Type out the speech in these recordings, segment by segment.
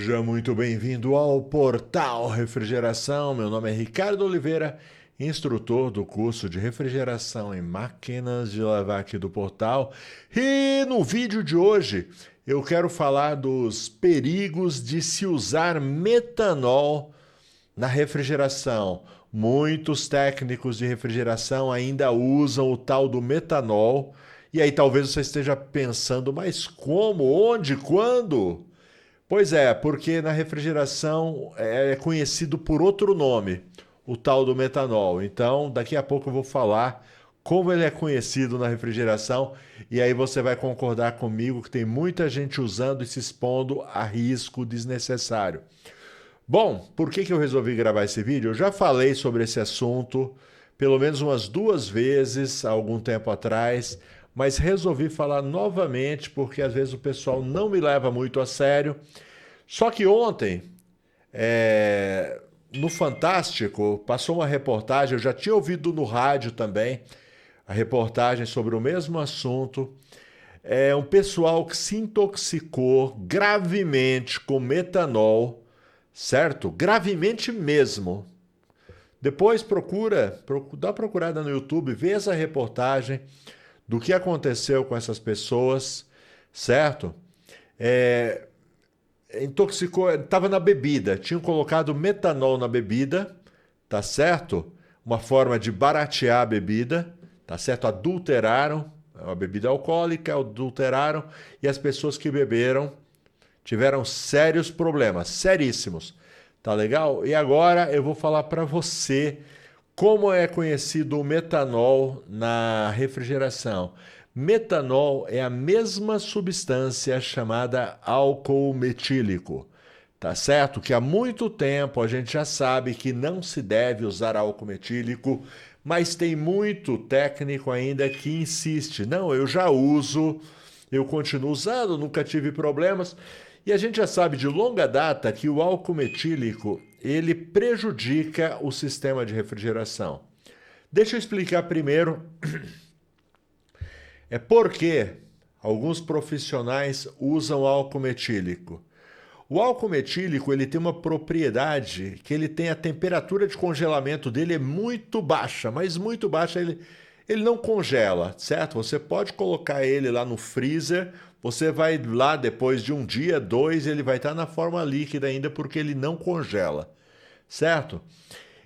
Seja muito bem-vindo ao Portal Refrigeração. Meu nome é Ricardo Oliveira, instrutor do curso de refrigeração em máquinas de lavar aqui do Portal. E no vídeo de hoje eu quero falar dos perigos de se usar metanol na refrigeração. Muitos técnicos de refrigeração ainda usam o tal do metanol. E aí talvez você esteja pensando, mas como, onde, quando? Pois é, porque na refrigeração é conhecido por outro nome, o tal do metanol. Então, daqui a pouco eu vou falar como ele é conhecido na refrigeração e aí você vai concordar comigo que tem muita gente usando e se expondo a risco desnecessário. Bom, por que eu resolvi gravar esse vídeo? Eu já falei sobre esse assunto pelo menos umas 2 vezes há algum tempo atrás, mas resolvi falar novamente porque às vezes o pessoal não me leva muito a sério. Só que ontem, no Fantástico, passou uma reportagem, eu já tinha ouvido no rádio também, a reportagem sobre o mesmo assunto. É um pessoal que se intoxicou gravemente com metanol, certo? Gravemente mesmo. Depois dá uma procurada no YouTube, vê essa reportagem do que aconteceu com essas pessoas, certo? Intoxicou, estava na bebida, tinham colocado metanol na bebida, tá certo? Uma forma de baratear a bebida, tá certo? Adulteraram, é uma bebida alcoólica, adulteraram e as pessoas que beberam tiveram sérios problemas, seríssimos. Tá legal? E agora eu vou falar para você como é conhecido o metanol na refrigeração. Metanol é a mesma substância chamada álcool metílico. Tá certo? Que há muito tempo a gente já sabe que não se deve usar álcool metílico, mas tem muito técnico ainda que insiste. Não, eu já uso, eu continuo usando, nunca tive problemas. E a gente já sabe de longa data que o álcool metílico, ele prejudica o sistema de refrigeração. Deixa eu explicar primeiro por que alguns profissionais usam álcool metílico. O álcool metílico ele tem uma propriedade que ele tem a temperatura de congelamento dele é muito baixa, mas muito baixa, ele não congela, certo? Você pode colocar ele lá no freezer, você vai lá depois de um dia, 2, ele vai estar na forma líquida ainda porque ele não congela, certo?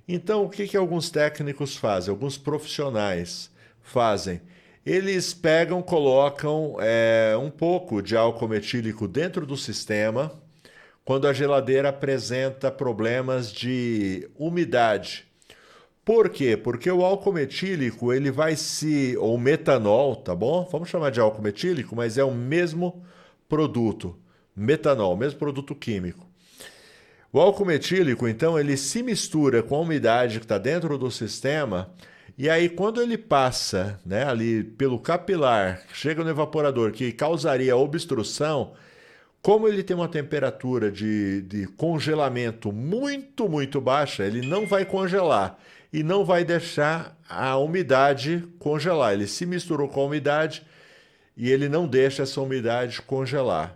Então, o que alguns técnicos fazem? Alguns profissionais fazem? Eles pegam, colocam um pouco de álcool metílico dentro do sistema quando a geladeira apresenta problemas de umidade. Por quê? Porque o álcool metílico, ele vai ou metanol, tá bom? Vamos chamar de álcool metílico, mas é o mesmo produto, metanol, mesmo produto químico. O álcool metílico, então, ele se mistura com a umidade que está dentro do sistema e aí quando ele passa, né, ali pelo capilar, chega no evaporador, que causaria obstrução, como ele tem uma temperatura de congelamento muito, muito baixa, ele não vai congelar e não vai deixar a umidade congelar. Ele se misturou com a umidade e ele não deixa essa umidade congelar.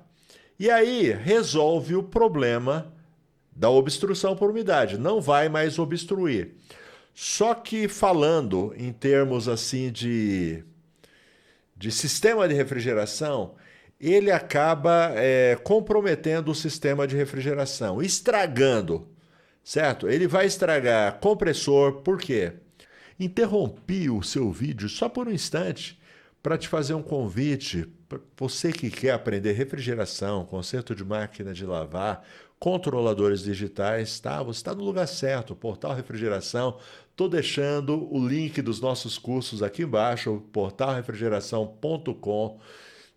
E aí resolve o problema da obstrução por umidade, não vai mais obstruir. Só que falando em termos assim de sistema de refrigeração, ele acaba comprometendo o sistema de refrigeração, estragando, certo? Ele vai estragar compressor, por quê? Interrompi o seu vídeo só por um instante para te fazer um convite. Você que quer aprender refrigeração, conserto de máquina de lavar, controladores digitais, tá? Você está no lugar certo, Portal Refrigeração. Estou deixando o link dos nossos cursos aqui embaixo, portalrefrigeração.com.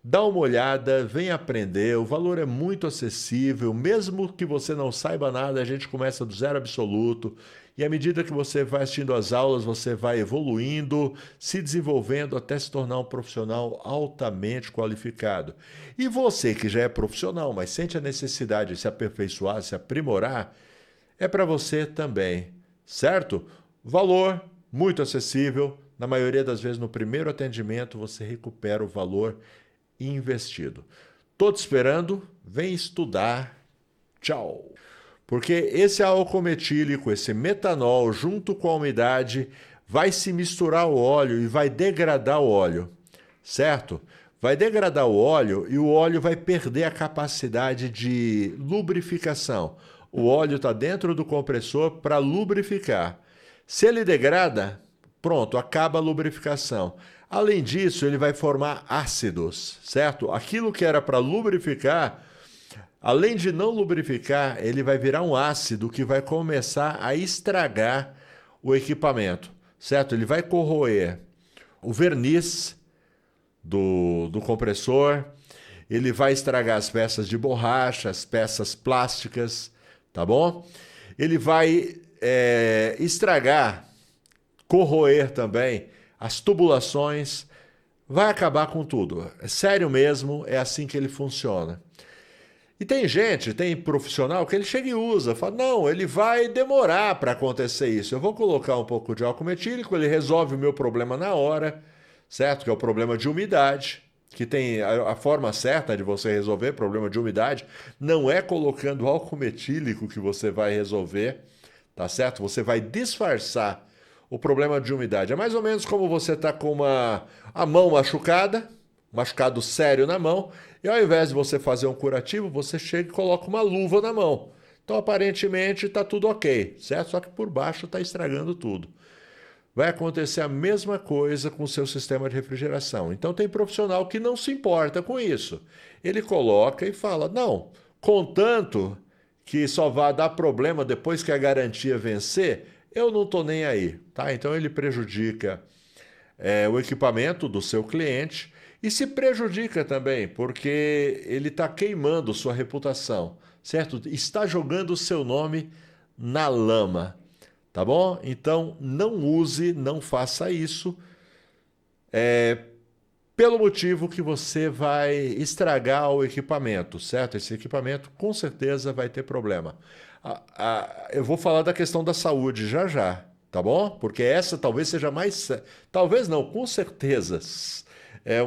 Dá uma olhada, vem aprender, o valor é muito acessível, mesmo que você não saiba nada, a gente começa do zero absoluto e à medida que você vai assistindo às aulas, você vai evoluindo, se desenvolvendo até se tornar um profissional altamente qualificado. E você que já é profissional, mas sente a necessidade de se aperfeiçoar, se aprimorar, é para você também, certo? Valor muito acessível, na maioria das vezes no primeiro atendimento você recupera o valor investido. Tô te esperando, vem estudar. Tchau. Porque esse álcool metílico, esse metanol, junto com a umidade, vai se misturar ao óleo e vai degradar o óleo, certo? Vai degradar o óleo e o óleo vai perder a capacidade de lubrificação. O óleo está dentro do compressor para lubrificar. Se ele degrada, pronto, acaba a lubrificação. Além disso, ele vai formar ácidos, certo? Aquilo que era para lubrificar, além de não lubrificar, ele vai virar um ácido que vai começar a estragar o equipamento, certo? Ele vai corroer o verniz do compressor, ele vai estragar as peças de borracha, as peças plásticas, tá bom? Ele vai estragar, corroer também as tubulações, vai acabar com tudo. É sério mesmo, é assim que ele funciona. E tem profissional que ele chega e usa, fala, não, ele vai demorar para acontecer isso. Eu vou colocar um pouco de álcool metílico, ele resolve o meu problema na hora, certo? Que é o problema de umidade, que tem a forma certa de você resolver problema de umidade, não é colocando álcool metílico que você vai resolver, tá certo? Você vai disfarçar o problema de umidade. É mais ou menos como você está com a mão machucada, machucado sério na mão, e ao invés de você fazer um curativo, você chega e coloca uma luva na mão. Então, aparentemente, está tudo ok, certo? Só que por baixo está estragando tudo. Vai acontecer a mesma coisa com o seu sistema de refrigeração. Então, tem profissional que não se importa com isso. Ele coloca e fala, não, contanto que só vai dar problema depois que a garantia vencer, eu não estou nem aí, tá? Então, ele prejudica o equipamento do seu cliente e se prejudica também, porque ele está queimando sua reputação, certo? Está jogando o seu nome na lama, tá bom? Então, não use, não faça isso, pelo motivo que você vai estragar o equipamento, certo? Esse equipamento com certeza vai ter problema. Eu vou falar da questão da saúde já já, tá bom? Porque essa talvez seja mais... Talvez não, com certeza. É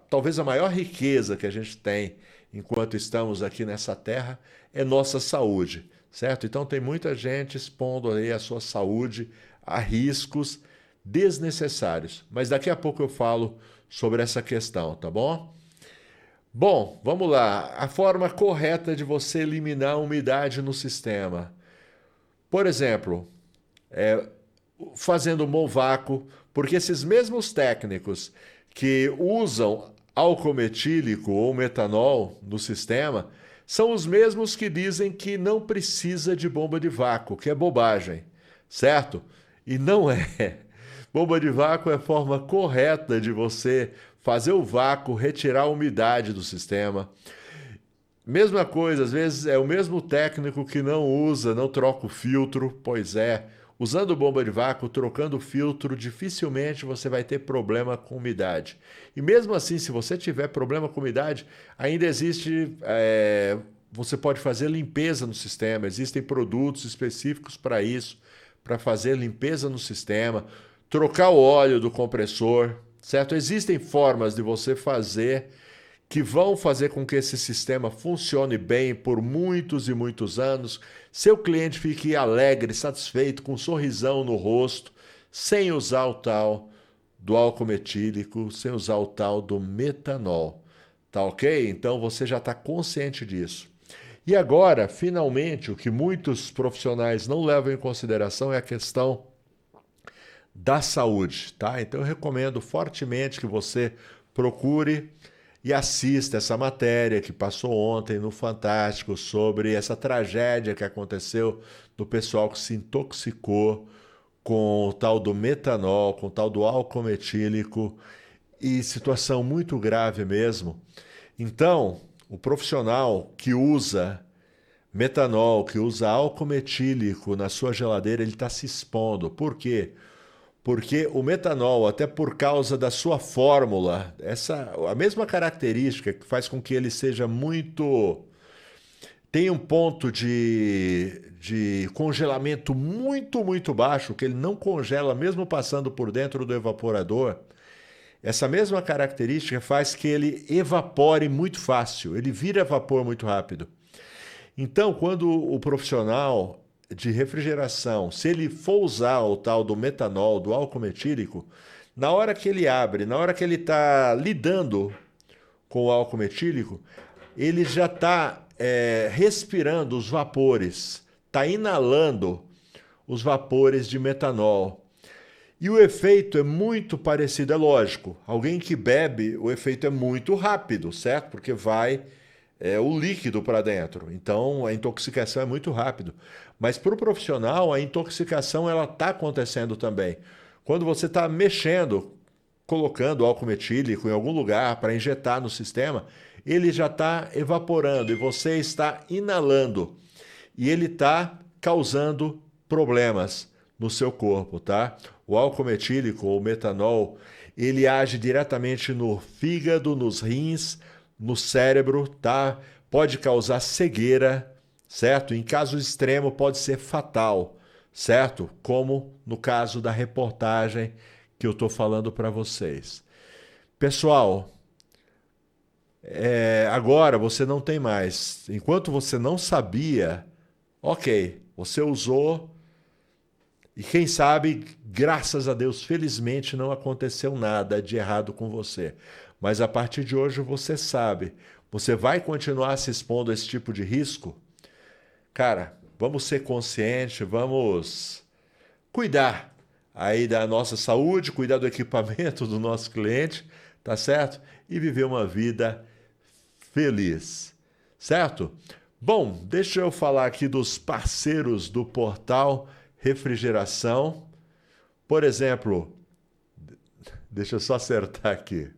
talvez a maior riqueza que a gente tem enquanto estamos aqui nessa terra é nossa saúde, certo? Então tem muita gente expondo aí a sua saúde a riscos desnecessários. Mas daqui a pouco eu falo sobre essa questão, tá bom? Bom, vamos lá. A forma correta de você eliminar a umidade no sistema. Por exemplo, fazendo um bom vácuo, porque esses mesmos técnicos que usam álcool metílico ou metanol no sistema são os mesmos que dizem que não precisa de bomba de vácuo, que é bobagem, certo? E não é. Bomba de vácuo é a forma correta de você fazer o vácuo, retirar a umidade do sistema. Mesma coisa, às vezes é o mesmo técnico que não troca o filtro, pois é. Usando bomba de vácuo, trocando o filtro, dificilmente você vai ter problema com umidade. E mesmo assim, se você tiver problema com umidade, ainda existe... você pode fazer limpeza no sistema, existem produtos específicos para isso, para fazer limpeza no sistema, trocar o óleo do compressor, certo? Existem formas de você fazer que vão fazer com que esse sistema funcione bem por muitos e muitos anos, seu cliente fique alegre, satisfeito, com um sorrisão no rosto, sem usar o tal do álcool metílico, sem usar o tal do metanol, tá ok? Então você já está consciente disso. E agora, finalmente, o que muitos profissionais não levam em consideração é a questão da saúde, tá? Então eu recomendo fortemente que você procure e assista essa matéria que passou ontem no Fantástico sobre essa tragédia que aconteceu do pessoal que se intoxicou com o tal do metanol, com o tal do álcool metílico, e situação muito grave mesmo. Então, o profissional que usa metanol, que usa álcool metílico na sua geladeira, ele está se expondo. Por quê? Porque o metanol, até por causa da sua fórmula, a mesma característica que faz com que ele seja tem um ponto de congelamento muito, muito baixo, que ele não congela mesmo passando por dentro do evaporador. Essa mesma característica faz que ele evapore muito fácil, ele vira vapor muito rápido. Então, quando o profissional de refrigeração, se ele for usar o tal do metanol, do álcool metílico, na hora que ele abre, na hora que ele está lidando com o álcool metílico, ele já está respirando os vapores, está inalando os vapores de metanol. E o efeito é muito parecido, é lógico. Alguém que bebe, o efeito é muito rápido, certo? Porque vai o líquido para dentro. Então a intoxicação é muito rápido. Mas para o profissional, a intoxicação ela está acontecendo também. Quando você está mexendo, colocando álcool metílico em algum lugar para injetar no sistema, ele já está evaporando e você está inalando. E ele está causando problemas no seu corpo, tá? O álcool metílico ou metanol, ele age diretamente no fígado, nos rins, no cérebro, tá? Pode causar cegueira, certo? Em caso extremo pode ser fatal, certo? Como no caso da reportagem que eu estou falando para vocês. Pessoal, agora você não tem mais. Enquanto você não sabia, ok, você usou e quem sabe, graças a Deus, felizmente não aconteceu nada de errado com você. Mas a partir de hoje você sabe, você vai continuar se expondo a esse tipo de risco? Cara, vamos ser conscientes, vamos cuidar aí da nossa saúde, cuidar do equipamento do nosso cliente, tá certo? E viver uma vida feliz, certo? Bom, deixa eu falar aqui dos parceiros do portal Refrigeração. Por exemplo, deixa eu só acertar aqui.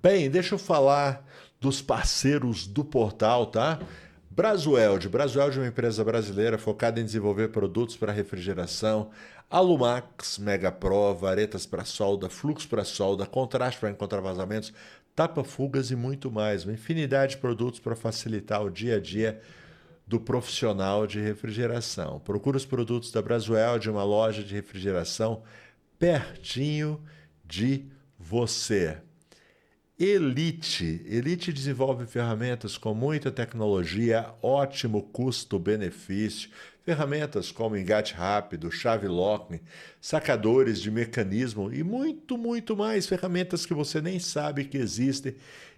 Bem, deixa eu falar dos parceiros do portal, tá? Brasueld. Brasueld é uma empresa brasileira focada em desenvolver produtos para refrigeração, Alumax, Megapro, varetas para solda, fluxo para solda, contraste para encontrar vazamentos, tapa-fugas e muito mais. Uma infinidade de produtos para facilitar o dia a dia do profissional de refrigeração. Procure os produtos da Brasueld, uma loja de refrigeração pertinho de você. Elite. Elite desenvolve ferramentas com muita tecnologia, ótimo custo-benefício, ferramentas como engate rápido, chave locking, sacadores de mecanismo e muito mais ferramentas que você nem sabe que existem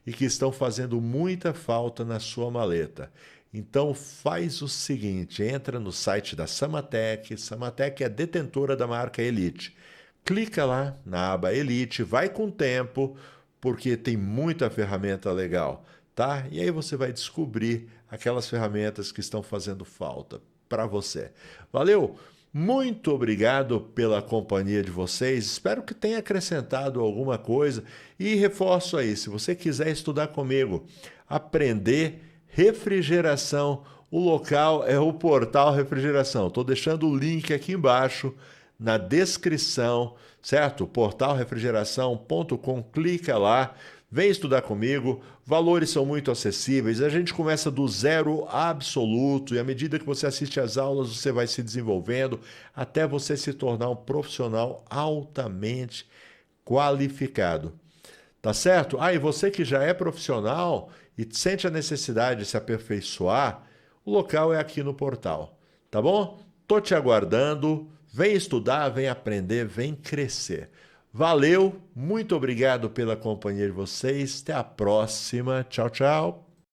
e que estão fazendo muita falta na sua maleta. Então faz o seguinte, entra no site da Samatec, Samatec é detentora da marca Elite. Clica lá na aba Elite, vai com o tempo, porque tem muita ferramenta legal, tá? E aí você vai descobrir aquelas ferramentas que estão fazendo falta para você. Valeu? Muito obrigado pela companhia de vocês. Espero que tenha acrescentado alguma coisa. E reforço aí, se você quiser estudar comigo, aprender refrigeração, o local é o portal Refrigeração. Estou deixando o link aqui embaixo na descrição, certo? portalrefrigeração.com, clica lá, vem estudar comigo, valores são muito acessíveis, a gente começa do zero absoluto e à medida que você assiste às aulas você vai se desenvolvendo até você se tornar um profissional altamente qualificado. Tá certo? E você que já é profissional e sente a necessidade de se aperfeiçoar, o local é aqui no portal, tá bom? Tô te aguardando. Vem estudar, vem aprender, vem crescer. Valeu, muito obrigado pela companhia de vocês. Até a próxima. Tchau, tchau.